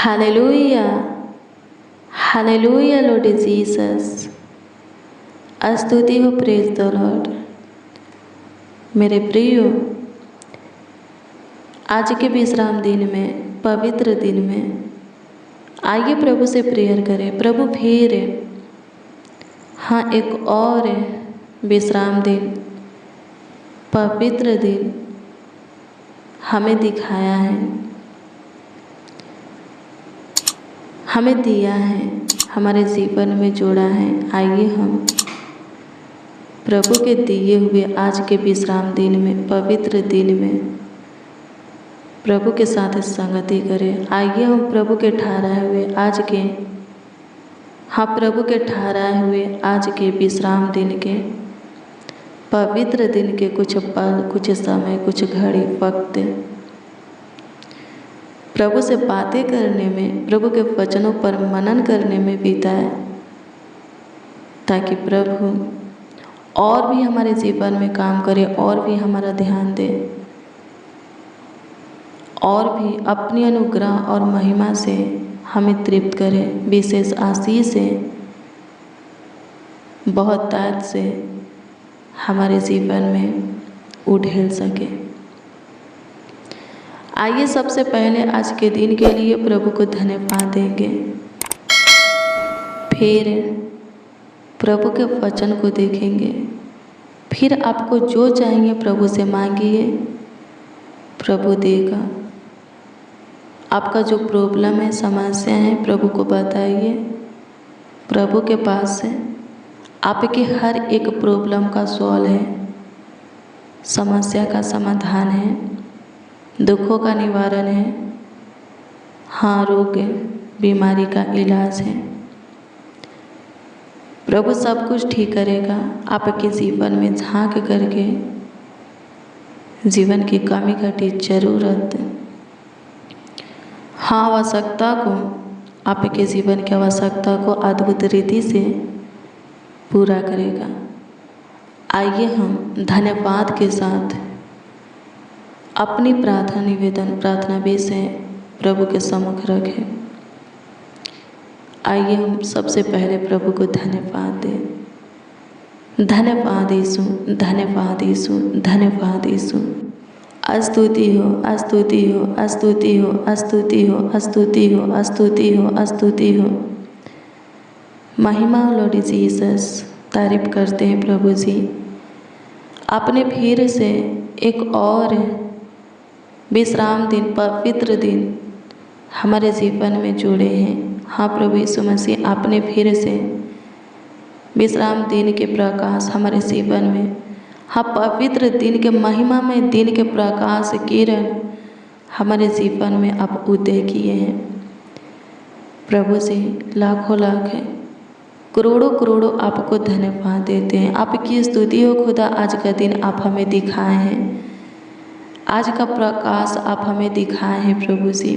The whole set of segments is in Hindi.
Hallelujah. Hallelujah, Lord Jesus. स्तुति हो, प्रेज द लॉर्ड। मेरे प्रियो, आज के विश्राम दिन में, पवित्र दिन में आइए प्रभु से प्रेयर करें। प्रभु फिर एक और विश्राम दिन, पवित्र दिन हमें दिखाया है, हमें दिया है, हमारे जीवन में जोड़ा है। आइए हम प्रभु के दिए हुए आज के विश्राम दिन में, पवित्र दिन में प्रभु के साथ संगति करें। आइए हम प्रभु के ठहराए हुए आज के विश्राम दिन के, पवित्र दिन के कुछ पल, कुछ समय, कुछ घड़ी, वक्त प्रभु से बातें करने में, प्रभु के वचनों पर मनन करने में बिताए, ताकि प्रभु और भी हमारे जीवन में काम करे, और भी हमारा ध्यान दे, और भी अपनी अनुग्रह और महिमा से हमें तृप्त करे, विशेष आशीष से, बहुत ताज से हमारे जीवन में उड़ेल सके। आइए सबसे पहले आज के दिन के लिए प्रभु को धन्यवाद देंगे, फिर प्रभु के वचन को देखेंगे, फिर आपको जो चाहिए प्रभु से मांगिए, प्रभु देगा। आपका जो प्रॉब्लम है, समस्या है, प्रभु को बताइए, प्रभु के पास है आपके हर एक प्रॉब्लम का सॉल्व है, समस्या का समाधान है, दुखों का निवारण है, रोग बीमारी का इलाज है। प्रभु सब कुछ ठीक करेगा। आपके जीवन में झांक करके जीवन की कमी घटी जरूरत, आवश्यकता को, आपके जीवन की आवश्यकता को अद्भुत रीति से पूरा करेगा। आइए हम धन्यवाद के साथ अपनी प्रार्थना निवेदन, प्रार्थना विषय प्रभु के सम्मुख रखें। आइए हम सबसे पहले प्रभु को धन्यवाद दें। धन्यवाद यीशु, धन्यवाद यीशु, धन्यवाद यीशु। स्तुति हो, स्तुति हो, स्तुति हो, स्तुति हो, स्तुति हो, स्तुति हो, स्तुति हो। महिमा लॉर्ड जीसस, तारीफ करते हैं प्रभु जी। आपने फिर से एक और विश्राम दिन, पवित्र दिन हमारे जीवन में जोड़े हैं। प्रभु यीशु मसीह, आपने फिर से विश्राम दिन के प्रकाश हमारे जीवन में, पवित्र दिन के महिमा में, दिन के प्रकाश किरण हमारे जीवन में आप उदय किए हैं। प्रभु जी लाखों लाख, करोड़ों करोड़ों आपको धन्यवाद देते हैं। आपकी स्तुति हो खुदा। आज का दिन आप हमें दिखाए हैं, आज का प्रकाश आप हमें दिखाए हैं प्रभु जी।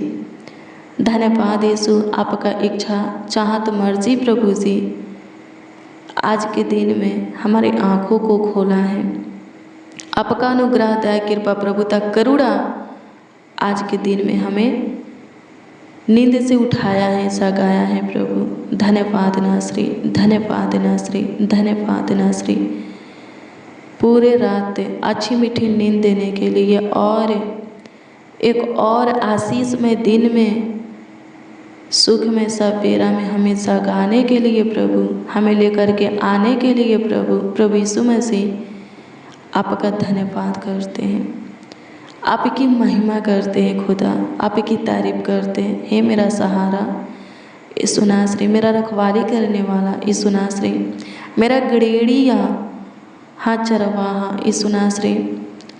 धन्यवाद यीशु, आपका इच्छा चाहत मर्जी प्रभु जी आज के दिन में हमारी आँखों को खोला है। आपका अनुग्रह, दया, कृपा, प्रभुता, करुणा आज के दिन में हमें नींद से उठाया है, जगाया है प्रभु। धन्यवाद ना श्री, धन्यवाद ना श्री, धन्यवाद ना श्री। पूरे रात अच्छी मीठी नींद देने के लिए और एक और आशीषमय दिन में, सुख में, सवेरा में हमें जगाने के लिए प्रभु, हमें लेकर के आने के लिए प्रभु यीशु मसीह आपका धन्यवाद करते हैं, आपकी महिमा करते हैं खुदा, आपकी तारीफ करते हैं। हे मेरा सहारा यीशु नासरी, मेरा रखवाली करने वाला यीशु नासरी, मेरा गड़ेड़िया चरवाहा यीशु नासरी,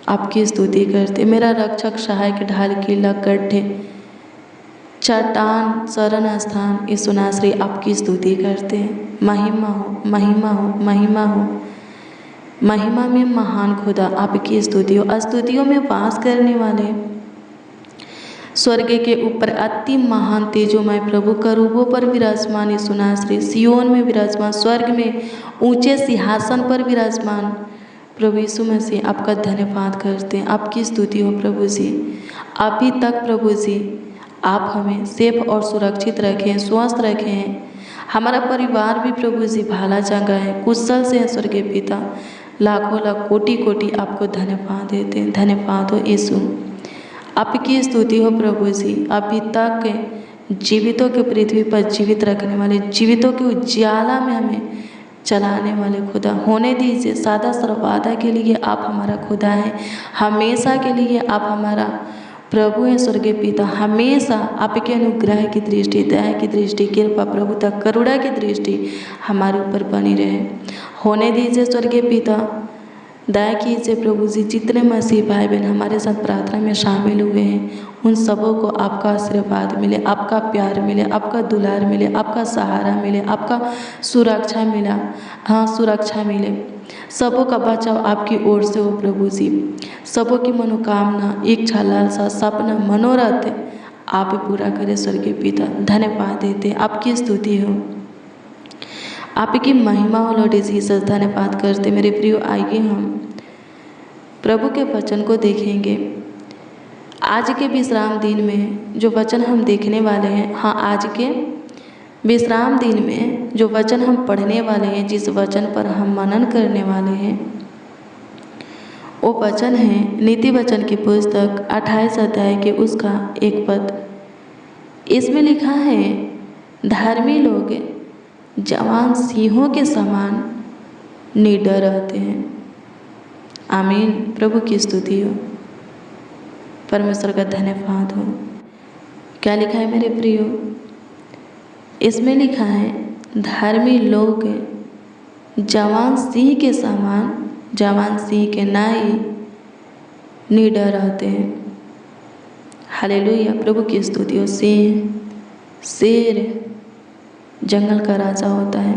आपकी स्तुति करते। मेरा रक्षक, सहायक, ढाल, किला, गड्ढे, चट्टान, शरण स्थान यीशु नासरी, आपकी स्तुति करते हैं। महिमा हो, महिमा हो, महिमा हो, महिमा में महान खुदा आपकी स्तुति हो। स्तुतियों में वास करने वाले, स्वर्ग के ऊपर अति महान तेजोमय प्रभु, करूबों पर विराजमान यीशु नासरी, सियोन में विराजमान, स्वर्ग में ऊंचे सिंहासन पर विराजमान प्रभु यीशु मसीह, आपका धन्यवाद करते हैं। आपकी स्तुति हो प्रभु जी। अभी तक प्रभु जी आप हमें सेफ और सुरक्षित रखें, स्वस्थ रखें। हमारा परिवार भी प्रभु जी भाला चंगा है, कुशल से है स्वर्गीय पिता। लाखों लाख कोटि कोटि आपको धन्यवाद देते हैं। धन्यवाद हो यीशु, आपकी स्तुति हो प्रभु जी। अभी तक जीवितों के पृथ्वी पर जीवित रखने वाले, जीवितों के उजाला में हमें चलाने वाले खुदा होने दीजिए। सदा सर्वदा के लिए आप हमारा खुदा हैं, हमेशा के लिए आप हमारा प्रभु हैं स्वर्गीय पिता। हमेशा आपके अनुग्रह की दृष्टि, दया की दृष्टि, कृपा, प्रभुता, करुणा की दृष्टि हमारे ऊपर बनी रहे। होने दीजिए स्वर्गीय पिता, दया कीजिए प्रभु जी। जितने मसीह भाई बहन हमारे साथ प्रार्थना में शामिल हुए हैं, उन सबों को आपका आशीर्वाद मिले, आपका प्यार मिले, आपका दुलार मिले, आपका सहारा मिले, आपका सुरक्षा मिला, हाँ सुरक्षा मिले। सबों का बचाव आपकी ओर से हो प्रभु जी। सबों की मनोकामना, इच्छा, लालसा, सपना, मनोरथ आप पूरा करें स्वर्गीय पिता। धन्यवाद देते, आपकी स्तुति हो, आपकी महिमा हो लॉर्ड जीसस। धन्यवाद करते मेरे प्रियो। आइए हम प्रभु के वचन को देखेंगे। आज के विश्राम दिन में जो वचन हम देखने वाले हैं, हाँ आज के विश्राम दिन में जो वचन हम पढ़ने वाले हैं, जिस वचन पर हम मनन करने वाले हैं, वो वचन है नीति वचन की पुस्तक 28 अध्याय के उसका 1 पद। इसमें लिखा है, धर्मी लोग जवान सिंहों के समान निडर रहते हैं। आमीन। प्रभु की स्तुति हो, परमेश्वर का धन्यवाद हो। क्या लिखा है मेरे प्रियो? इसमें लिखा है, धर्मी लोग जवान सिंह के समान, जवान सिंह के नाई निडर रहते हैं। हालेलुया, प्रभु की स्तुति हो। सिंह, शेर जंगल का राजा होता है।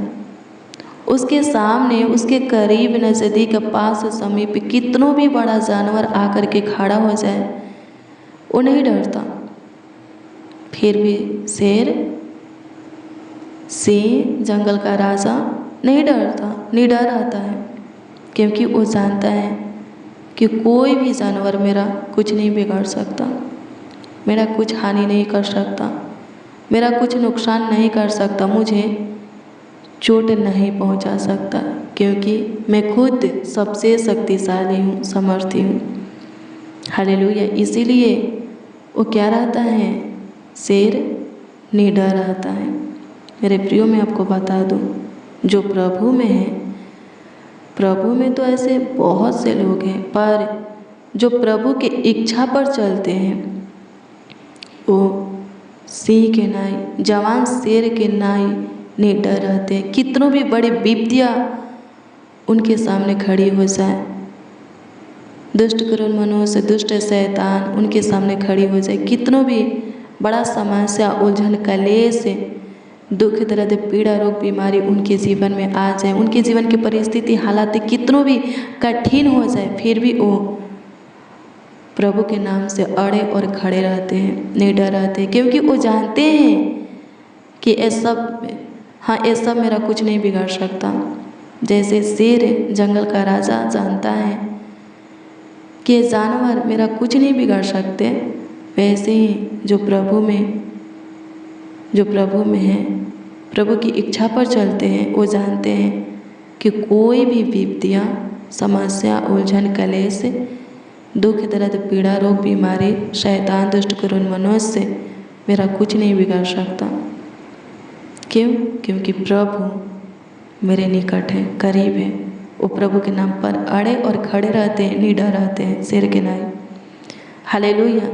उसके सामने, उसके करीब, नज़दीक, पास, समीप कितनों भी बड़ा जानवर आकर के खड़ा हो जाए, वो नहीं डरता। फिर भी शेर, सिंह, जंगल का राजा नहीं डरता, निडर रहता है, क्योंकि वो जानता है कि कोई भी जानवर मेरा कुछ नहीं बिगाड़ सकता, मेरा कुछ हानि नहीं कर सकता, मेरा कुछ नुकसान नहीं कर सकता, मुझे चोट नहीं पहुंचा सकता, क्योंकि मैं खुद सबसे शक्तिशाली हूँ, समर्थी हूँ। हालेलुया। इसीलिए वो क्या रहता है? शेर निडर रहता है। मेरे प्रियो, मैं आपको बता दूँ, जो प्रभु में है, प्रभु में तो ऐसे बहुत से लोग हैं, पर जो प्रभु की इच्छा पर चलते हैं, वो सिंह के नाई, जवान शेर के नाई निडर रहते हैं। कितनों भी बड़ी विपत्तियाँ उनके सामने खड़ी हो जाए, दुष्ट करुण मनुष्य, दुष्ट शैतान उनके सामने खड़ी हो जाए, कितनों भी बड़ा समस्या, उलझन, कलेश, दुख, दर्द, पीड़ा, रोग, बीमारी उनके जीवन में आ जाए, उनके जीवन की परिस्थिति, हालात कितनों भी कठिन हो जाए, फिर भी वो प्रभु के नाम से अड़े और खड़े रहते हैं, निडर रहते हैं, क्योंकि वो जानते हैं कि ये सब, हाँ ये सब मेरा कुछ नहीं बिगाड़ सकता। जैसे शेर, जंगल का राजा, जानता है कि ये जानवर मेरा कुछ नहीं बिगाड़ सकते, वैसे ही जो प्रभु में है, प्रभु की इच्छा पर चलते हैं, वो जानते हैं कि कोई भी विपत्तियाँ, समस्या, उलझन, कलेश, दुख, दर्द, पीड़ा, रोग, बीमारी, शैतान, दुष्ट करुण मनुष्य मेरा कुछ नहीं बिगाड़ सकता। क्यों? क्योंकि प्रभु मेरे निकट है, करीब है। वो प्रभु के नाम पर अड़े और खड़े रहते हैं, निडर रहते हैं, शेर के नाई। हालेलुया।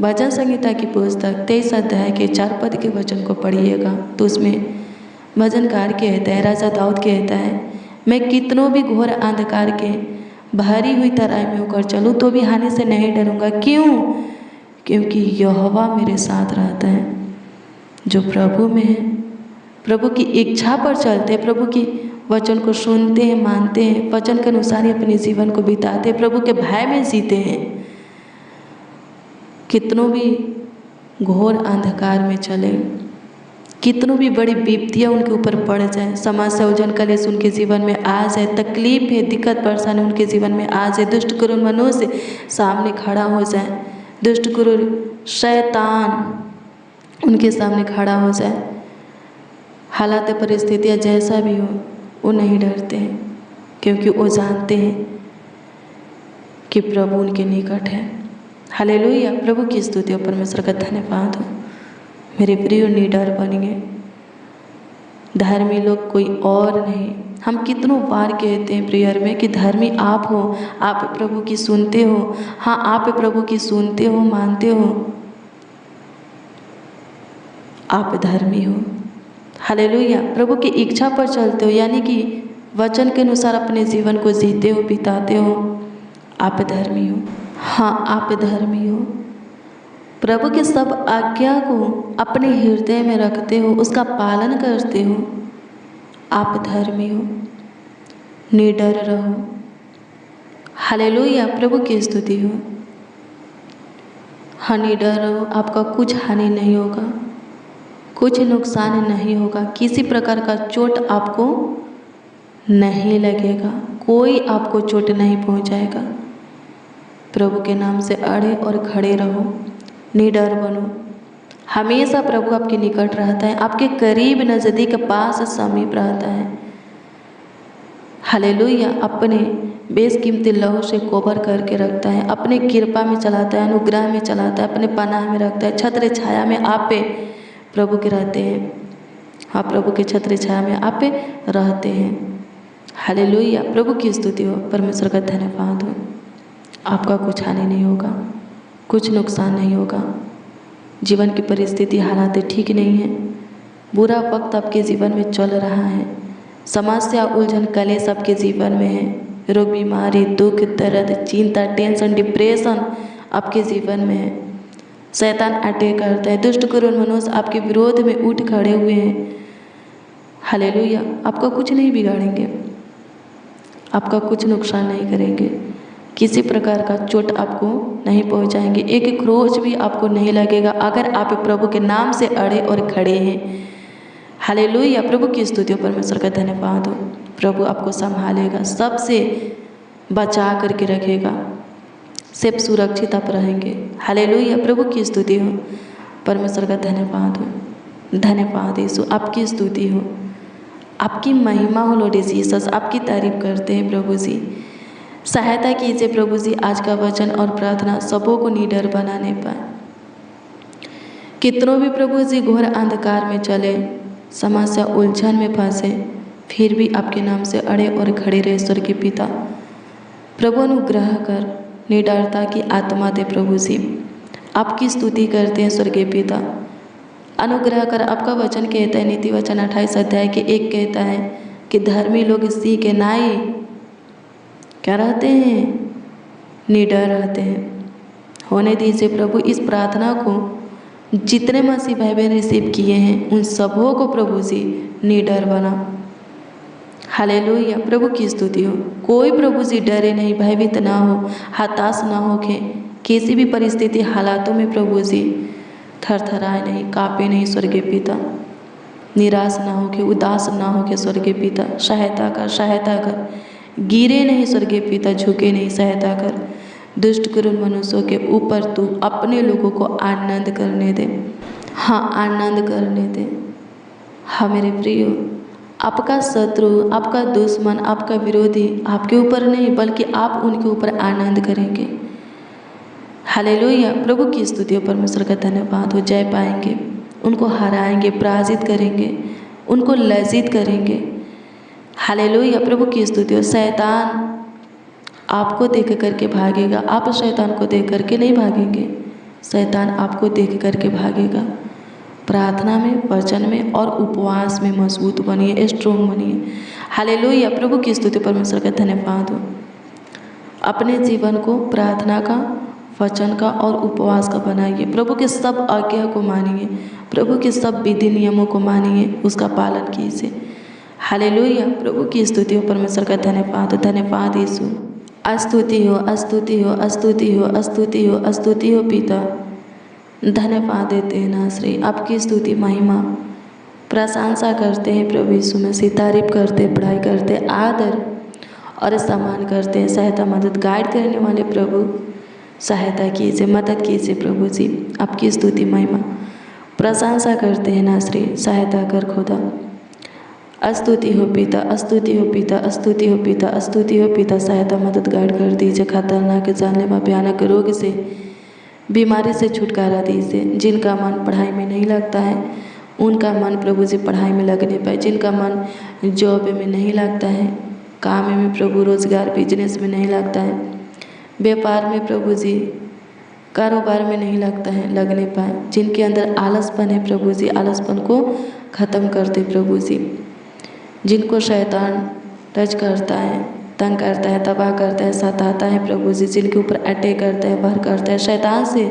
भजन संहिता की पुस्तक 23 अध्याय के 4 पद के वचन को पढ़िएगा, तो उसमें भजनकार कहता है, राजा दाऊद कहता है, मैं कितनों भी घोर अंधकार के भरी हुई तराई में होकर चलूँ तो भी हानि से नहीं डरूंगा। क्यों? क्योंकि यहोवा मेरे साथ रहता है। जो प्रभु में है, प्रभु की इच्छा पर चलते हैं, प्रभु की वचन को सुनते हैं, मानते हैं, वचन के अनुसार ही अपने जीवन को बिताते हैं, प्रभु के भय में जीते हैं, कितनों भी घोर अंधकार में चले, कितनों भी बड़ी विपत्तियाँ उनके ऊपर पड़ जाए, समस्या, उलझन, कलेश उनके जीवन में आ जाए, तकलीफ है, दिक्कत, परेशानी उनके जीवन में आ जाए, दुष्ट करुण मनुष्य सामने खड़ा हो जाए, दुष्ट करुण शैतान उनके सामने खड़ा हो जाए। हालात परिस्थितियाँ जैसा भी हो, वो नहीं डरते हैं, क्योंकि वो जानते हैं कि प्रभु उनके निकट है। हालेलुया, प्रभु की स्तुति और परमेश्वर का धन्यवाद हो। मेरे प्रिय, निडर बनिए। धर्मी लोग कोई और नहीं। हम कितनों बार कहते हैं प्रेयर में कि धर्मी आप हो, आप प्रभु की सुनते हो। हाँ, आप प्रभु की सुनते हो, मानते हो, आप धर्मी हो। हालेलुया, प्रभु की इच्छा पर चलते हो, यानी कि वचन के अनुसार अपने जीवन को जीते हो, बिताते हो, आप धर्मी हो। हाँ, आप धर्मी हो। प्रभु के सब आज्ञा को अपने हृदय में रखते हो, उसका पालन करते हो, आप धर्मी हो। निडर रहो। हालेलुया, प्रभु की स्तुति हो। हाँ, निडर रहो, आपका कुछ हानि नहीं होगा, कुछ नुकसान नहीं होगा, किसी प्रकार का चोट आपको नहीं लगेगा, कोई आपको चोट नहीं पहुंचाएगा। प्रभु के नाम से अड़े और खड़े रहो, निडर बनो। हमेशा प्रभु आपके निकट रहता है, आपके करीब, नज़दीक, पास, समीप रहता है। हालेलुया, अपने बेशकीमती लहू से कोबर करके रखता है, अपने कृपा में चलाता है, अनुग्रह में चलाता है, अपने पनाह में रखता है। छत्र छाया में आप पे प्रभु के रहते हैं। हाँ, प्रभु के छत्र छाया में आप पे रहते हैं। हालेलुया, प्रभु की स्तुति हो, परमेश्वर का धन्यवाद हो। आपका कुछ हानि नहीं होगा, कुछ नुकसान नहीं होगा। जीवन की परिस्थिति, हालात ठीक नहीं है, बुरा वक्त आपके जीवन में चल रहा है, समस्या, उलझन, कलेश आपके जीवन में है, रोग, बीमारी, दुख, दर्द, चिंता, टेंशन, डिप्रेशन आपके जीवन में है। शैतान अटैक करता है, दुष्ट क्रूर मनुष्य आपके विरोध में उठ खड़े हुए हैं। हालेलुया, आपका कुछ नहीं बिगाड़ेंगे, आपका कुछ नुकसान नहीं करेंगे, किसी प्रकार का चोट आपको नहीं पहुंचाएंगे, एक क्रोच भी आपको नहीं लगेगा, अगर आप प्रभु के नाम से अड़े और खड़े हैं। हालेलुया, प्रभु की स्तुति, परमेश्वर का धन्यवाद हो। प्रभु आपको संभालेगा, सबसे बचा करके रखेगा, सिर्फ सुरक्षित आप रहेंगे। हालेलुया, प्रभु की स्तुति हो, परमेश्वर का धन्यवाद हो। धन्यवाद यीशु, आपकी स्तुति हो, आपकी महिमा हो लॉर्ड जीसस, आपकी तारीफ करते हैं प्रभु जी। सहायता कीजिए प्रभु जी, आज का वचन और प्रार्थना सबों को निडर बनाने पाए। कितनों भी प्रभु जी घोर अंधकार में चले, समस्या, उलझन में फंसे, फिर भी आपके नाम से अड़े और खड़े रहे। स्वर्गीय पिता, प्रभु अनुग्रह कर, निडरता की आत्मा दे प्रभु जी। आपकी स्तुति करते हैं स्वर्गीय पिता, अनुग्रह कर। आपका वचन कहता है, नीति वचन 28 अध्याय के 1 कहता है कि धर्मी लोग सी के नाई क्या रहते हैं? निडर रहते हैं। होने दीजिए प्रभु, इस प्रार्थना को जितने मसीह भाई बहन रिसीव किए हैं उन सबों को प्रभु जी निडर बना। हालेलुया, प्रभु की स्तुति हो। कोई प्रभु जी डरे नहीं, भयभीत ना हो, हताश ना हो के किसी भी परिस्थिति, हालातों में प्रभु जी थरथराए नहीं, कांपे नहीं। स्वर्गीय पिता, निराश ना हो के, उदास ना हो के स्वर्गीय पिता सहायता कर, सहायता कर। गिरे नहीं स्वर्गीय पिता, झुके नहीं, सहायता कर। दुष्ट क्रूर मनुष्यों के ऊपर तू अपने लोगों को आनंद करने दे। हाँ, आनंद करने दे। हाँ मेरे प्रियो, आपका शत्रु, आपका दुश्मन, आपका विरोधी आपके ऊपर नहीं बल्कि आप उनके ऊपर आनंद करेंगे। हालेलुया, प्रभु की स्तुति और परमेश्वर का धन्यवाद हो। जय पाएंगे, उनको हराएंगे, पराजित करेंगे, उनको लज्जित करेंगे। हालेलुया, प्रभु की स्तुति हो। शैतान आपको देख करके भागेगा, आप शैतान को देख करके नहीं भागेंगे, शैतान आपको देख करके भागेगा। प्रार्थना में, वचन में और उपवास में मजबूत बनिए, स्ट्रोंग बनिए। हालेलुया, प्रभु की स्तुति, परमेश्वर का धन्यवाद हो। अपने जीवन को प्रार्थना का, वचन का और उपवास का बनाइए। प्रभु के सब आज्ञा को मानिए, प्रभु के सब विधि नियमों को मानिए, उसका पालन कीजिए। हालेलुया, प्रभु की स्तुति हो, परमेश्वर का धन्यवाद। धन्यवाद यीशु, स्तुति हो, स्तुति हो, स्तुति हो, स्तुति हो, स्तुति हो पिता। धन्यवाद देते हैं नासरी, आपकी स्तुति, महिमा, प्रशंसा करते हैं प्रभु यीशु मसीह। तारीफ करते, बड़ाई करते, आदर और सम्मान करते हैं। सहायता, मदद, गाइड करने वाले प्रभु सहायता कीजिए, मदद कीजिए प्रभु जी। आपकी स्तुति, महिमा, प्रशंसा करते हैं नासरी, सहायता कर खुदा। स्तुति हो पिता, स्तुति हो पिता, स्तुति हो पिता, स्तुति हो पिता। सहायता मददगार कर दीजिए, खतरनाक जानलेवा भयानक रोग से, बीमारी से छुटकारा दीजिए। जिनका मन पढ़ाई में नहीं लगता है उनका मन प्रभु जी पढ़ाई में लगने पाए। जिनका मन जॉब में नहीं लगता है, काम में प्रभु, रोजगार बिजनेस में नहीं लगता है, व्यापार में प्रभु जी, कारोबार में नहीं लगता है, लगने पाए। जिनके अंदर आलसपन है प्रभु जी, आलसपन को ख़त्म कर दे प्रभु जी। जिनको शैतान टच करता है, तंग करता है, तबाह करता है, सताता है प्रभु जी, जिनके ऊपर अटैक करता है, वार करता है शैतान से,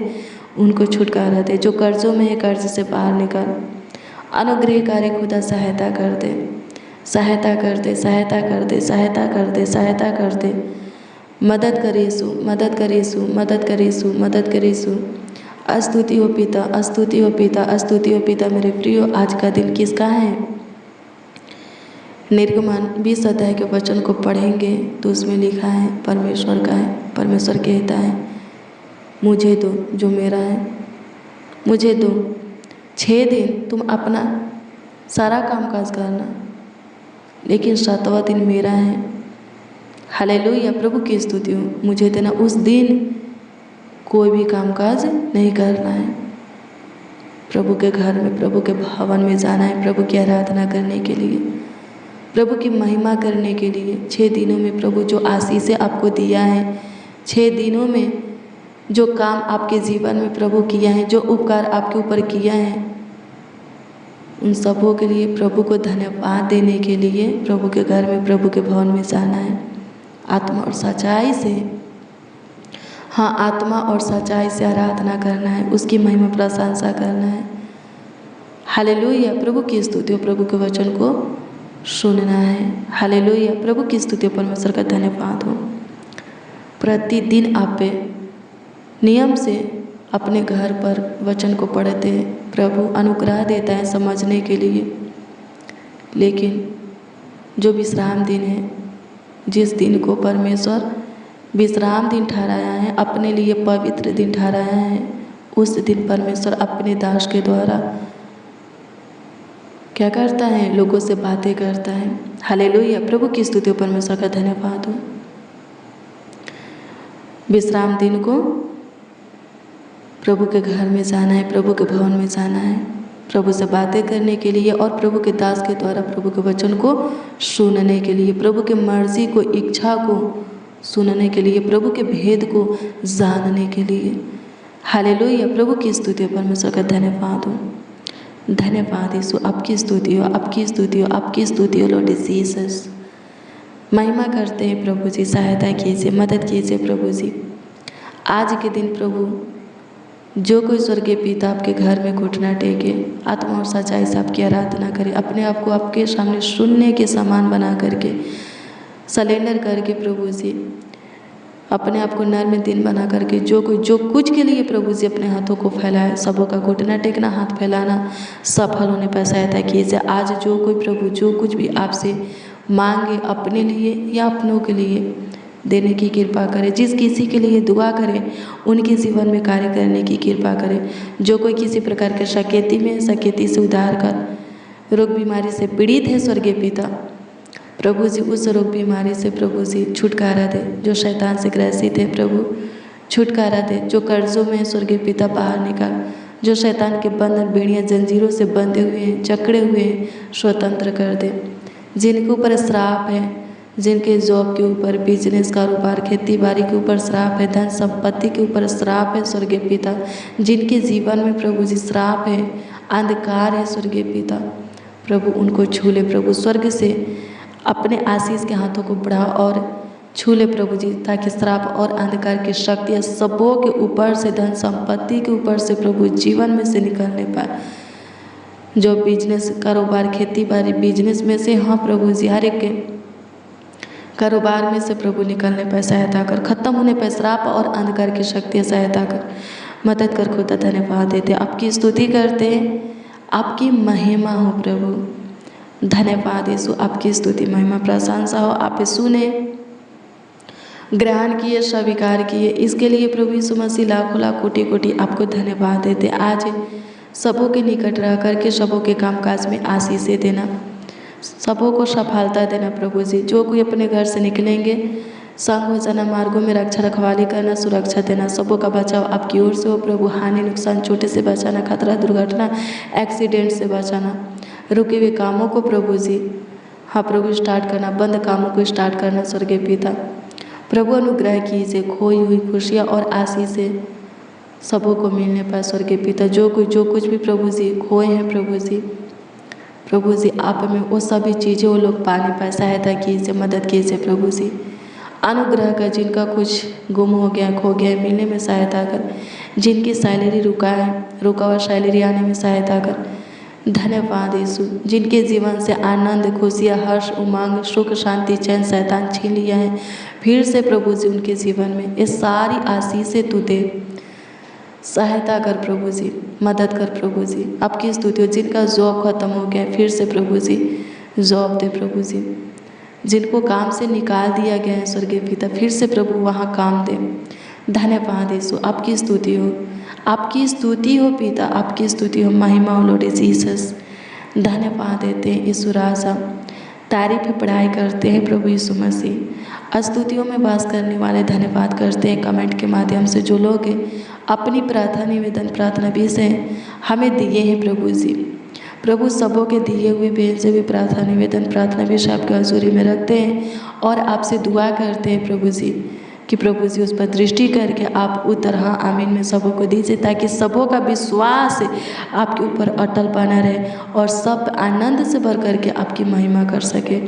उनको छुटकारा दे। जो कर्जों में है, कर्ज से बाहर निकाल। अनुग्रहकारी खुदा सहायता कर दे, सहायता कर दे, सहायता कर दे, सहायता कर दे, सहायता कर दे। मदद कर यीशु, मदद कर यीशु, मदद कर यीशु, मदद कर यीशु। स्तुति हो पिता, स्तुति हो पिता, स्तुति हो पिता। मेरे प्रियो, आज का दिन किसका है? निर्गमन 20 अध्याय के वचन को पढ़ेंगे तो उसमें लिखा है, परमेश्वर का है। परमेश्वर कहता है, मुझे दो जो मेरा है, मुझे दो। 6 दिन तुम अपना सारा काम काज करना, लेकिन 7वां दिन मेरा है। हालेलुया, प्रभु की स्तुति हो। मुझे देना। उस दिन कोई भी काम काज नहीं करना है। प्रभु के घर में, प्रभु के भवन में जाना है, प्रभु की आराधना करने के लिए, प्रभु की महिमा करने के लिए। 6 दिनों में प्रभु जो आशीषें आपको दिया है, 6 दिनों में जो काम आपके जीवन में प्रभु किया है, जो उपकार आपके ऊपर किया है, उन सबों के लिए प्रभु को धन्यवाद देने के लिए प्रभु के घर में, प्रभु के भवन में जाना है। आत्मा और सच्चाई से, हाँ, आत्मा और सच्चाई से आराधना करना है, उसकी महिमा प्रशंसा करना है। हालेलुया, प्रभु की स्तुति हो, प्रभु के वचन को सुनना है। हालेलुया, प्रभु की स्तुति हो, परमेश्वर का धन्यवाद हो। प्रतिदिन आप नियम से अपने घर पर वचन को पढ़ते हैं, प्रभु अनुग्रह देता है समझने के लिए। लेकिन जो विश्राम दिन है, जिस दिन को परमेश्वर विश्राम दिन ठहराया है, अपने लिए पवित्र दिन ठहराया है, उस दिन परमेश्वर अपने दास के द्वारा क्या करता है? लोगों से बातें करता है। हालेलुया, प्रभु की स्तुति हो, परमेश्वर का धन्यवाद हो। विश्राम दिन को प्रभु के घर में जाना है, प्रभु के भवन में जाना है, प्रभु से बातें करने के लिए और प्रभु के दास के द्वारा प्रभु के वचन को सुनने के लिए, प्रभु के मर्जी को, इच्छा को सुनने के लिए, प्रभु के भेद को जानने के लिए। हालेलुया, प्रभु की स्तुति हो, परमेश्वर का धन्यवाद हो। धन्यवाद यीशु, आपकी स्तुति हो, आपकी स्तुति हो, आपकी स्तुति हो लॉर्ड जीसस। महिमा करते हैं प्रभु जी, सहायता कीजिए, मदद कीजिए प्रभु जी। आज के दिन प्रभु जो कोई स्वर्गीय पिता आपके घर में घुटना टेके, आत्मा और सच्चाई से आपकी आराधना करे, अपने आप को आपके सामने शून्य के समान बना करके, सलेंडर करके प्रभु जी, अपने आप को नर में दिन बना करके, जो कुछ के लिए प्रभु जी अपने हाथों को फैलाए, सबों का घुटना टेकना, हाथ फैलाना सफल होने पर सहायता कीजिए। आज जो कोई प्रभु जो कुछ भी आपसे मांगे, अपने लिए या अपनों के लिए देने की कृपा करें। जिस किसी के लिए दुआ करें, उनके जीवन में कार्य करने की कृपा करें। जो कोई किसी प्रकार के शकेती में, शकेती से उद्धार कर, रोग बीमारी से पीड़ित है स्वर्गीय पिता, प्रभु जी उस रोग बीमारी से प्रभु जी छुटकारा दे। जो शैतान से ग्रसित है प्रभु छुटकारा दे। जो कर्जों में है स्वर्गीय पिता बाहर निकाल। जो शैतान के बंधन, बेड़ियाँ, जंजीरों से बंधे हुए हैं, जकड़े हुए हैं, स्वतंत्र कर दे। जिनके ऊपर श्राप है, जिनके जॉब के ऊपर, बिजनेस, कारोबार, खेती बाड़ी के ऊपर श्राप है, धन संपत्ति के ऊपर श्राप है स्वर्गीय पिता, जिनके जीवन में प्रभु जी श्राप है, अंधकार है स्वर्गीय पिता, प्रभु उनको छू ले। प्रभु स्वर्ग से अपने आशीष के हाथों को बढ़ा और छू ले प्रभु जी, ताकि श्राप और अंधकार की शक्तियाँ सबों के ऊपर से, धन संपत्ति के ऊपर से प्रभु जीवन में से निकलने पाए। जो बिजनेस, कारोबार, खेती बाड़ी, बिजनेस में से, हाँ प्रभु जी, हर एक के कारोबार में से प्रभु निकलने पर सहायता कर। खत्म होने पर श्राप और अंधकार की शक्तियाँ सहायता कर, मदद कर। खुदा धन्यवाद देते, आपकी स्तुति करते, आपकी महिमा हो प्रभु। धन्यवाद यीशु, आपकी स्तुति, महिमा, प्रशंसा हो। आप सुने, ग्रहण किए, स्वीकार किए, इसके लिए प्रभु यीशु मसीह लाखों लाख कोटि कोटि आपको धन्यवाद देते। आज सबों के निकट रह करके सबों के कामकाज में आशीषें देना, सबों को सफलता देना प्रभु जी। जो कोई अपने घर से निकलेंगे संग हो जाना, मार्गों में रक्षा रखवाली करना, सुरक्षा देना, सबों का बचाव आपकी ओर से हो प्रभु। हानि नुकसान चोट से बचाना, खतरा दुर्घटना एक्सीडेंट से बचाना, रुके हुए कामों को प्रभु जी हाँ प्रभु स्टार्ट करना, बंद कामों को स्टार्ट करना स्वर्गीय पिता। प्रभु अनुग्रह कीजिए, खोई हुई खुशियाँ और आशीषें सबों को मिलने पाए स्वर्गीय पिता। जो कुछ भी प्रभु जी खोए हैं प्रभु जी आप में वो सभी चीज़ें वो लोग पाने पाए, सहायता कीजिए, मदद कीजिए प्रभु जी। अनुग्रह कर, जिनका कुछ गुम हो गया खो गया मिलने में सहायता कर, जिनकी सैलरी रुका हुआ सैलरी आने में सहायता कर। धन्यवाद यीशु, जिनके जीवन से आनंद खुशियाँ हर्ष उमंग सुख शांति चैन शैतान छीन लिया है, फिर से प्रभु जी उनके जीवन में ये सारी आशीषें तू दे, सहायता कर प्रभु जी, मदद कर प्रभु जी। आपकी स्तुति हो। जिनका जॉब खत्म हो गया फिर से प्रभु जी जॉब दे प्रभु जी। जिनको काम से निकाल दिया गया है स्वर्गीय पिता, फिर से प्रभु वहाँ काम दे। धन्यवाद यीशु, आपकी स्तुति हो, आपकी स्तुति हो पिता, आपकी स्तुति हो, महिमा हो लॉर्ड जीसस। धन्यवाद देते हैं यीशु राजा, तारीफ पढ़ाई करते हैं प्रभु यीशु मसीह। स्तुतियों में वास करने वाले धन्यवाद करते हैं। कमेंट के माध्यम से जो लोग अपनी प्रार्थना निवेदन प्रार्थना विषय हमें दिए हैं प्रभु जी, प्रभु सबों के दिए हुए भेजे हुए प्रार्थना निवेदन प्रार्थना विषय आपके हजूरी में रखते हैं और आपसे दुआ करते हैं प्रभु जी कि प्रभु जी उस पर दृष्टि करके आप उत्तर हाँ आमीन में सबों को दीजिए, ताकि सबों का विश्वास आपके ऊपर अटल बना रहे और सब आनंद से भर करके आपकी महिमा कर सके।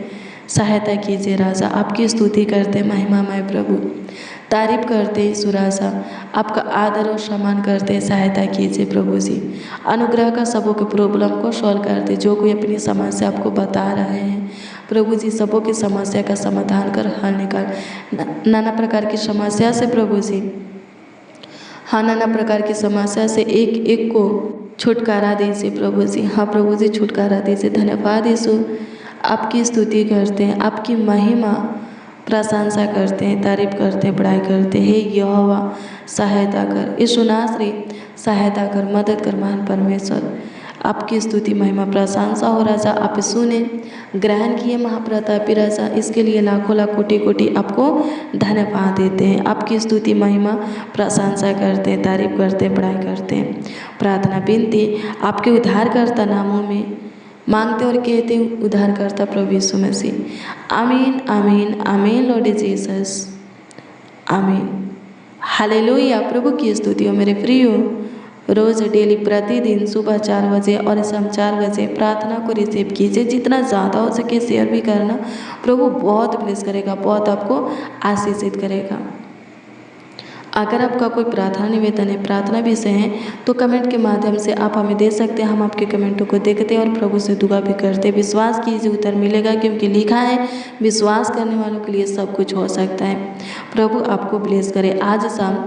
सहायता कीजिए राजा, आपकी स्तुति करते महिमामय प्रभु, तारीफ करते यीशु राजा, आपका आदर और सम्मान करते, सहायता कीजिए प्रभु जी। अनुग्रह का सबों के प्रॉब्लम को सॉल्व करते, जो कोई अपनी समस्या आपको बता रहे हैं प्रभु जी सबों की समस्या का समाधान कर हल निकाल। नाना प्रकार की समस्या से प्रभु जी हाँ नाना प्रकार की समस्या से एक एक को छुटकारा दीजिए प्रभु जी। हाँ प्रभु जी छुटकारा दीजिए। धन्यवाद यीशु, आपकी स्तुति करते हैं, आपकी महिमा प्रशंसा करते हैं, तारीफ करते हैं, बड़ाई करते हैं। हे यहोवा सहायता कर, यीशु नासरी सहायता कर, मदद कर महान परमेश्वर। आपकी स्तुति महिमा प्रशंसा हो राजा, आप सुने ग्रहण किए महाप्रतापी राजा, इसके लिए लाखों लाख कोटि कोटि आपको धन्यवाद देते हैं। आपकी स्तुति महिमा प्रशंसा करते हैं, तारीफ करते हैं, बड़ाई करते हैं। प्रार्थना विनती आपके उद्धारकर्ता नामों में मांगते और कहते हैं उद्धारकर्ता प्रभु यीशु मसीह। आमीन आमीन आमीन लॉर्ड जीसस, आमीन। हालेलुया। प्रभु की स्तुति हो मेरे प्रियो। रोज़ डेली प्रतिदिन सुबह 4 बजे और शाम 4 बजे प्रार्थना को रिसीव कीजिए। जितना ज़्यादा हो सके शेयर भी करना, प्रभु बहुत ब्लेस करेगा, बहुत आपको आशीषित करेगा। अगर आपका कोई प्रार्थना निवेदन है, प्रार्थना विषय है, तो कमेंट के माध्यम से आप हमें दे सकते हैं। हम आपके कमेंटों को देखते हैं और प्रभु से दुआ भी करते हैं। विश्वास कीजिए उत्तर मिलेगा, क्योंकि लिखा है विश्वास करने वालों के लिए सब कुछ हो सकता है। प्रभु आपको ब्लेस करे। आज शाम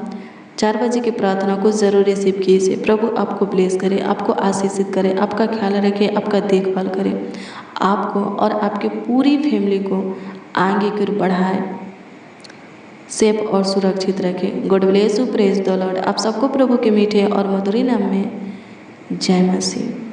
4 बजे की प्रार्थना को ज़रूर रिसीव कीजिए। प्रभु आपको ब्लेस करे, आपको आशीषित करे, आपका ख्याल रखे, आपका देखभाल करे, आपको और आपकी पूरी फैमिली को आगे की ओर बढ़ाए, सेफ और सुरक्षित रखे। God bless you, praise the Lord. आप सबको प्रभु के मीठे और मधुर नाम में जय मसीह।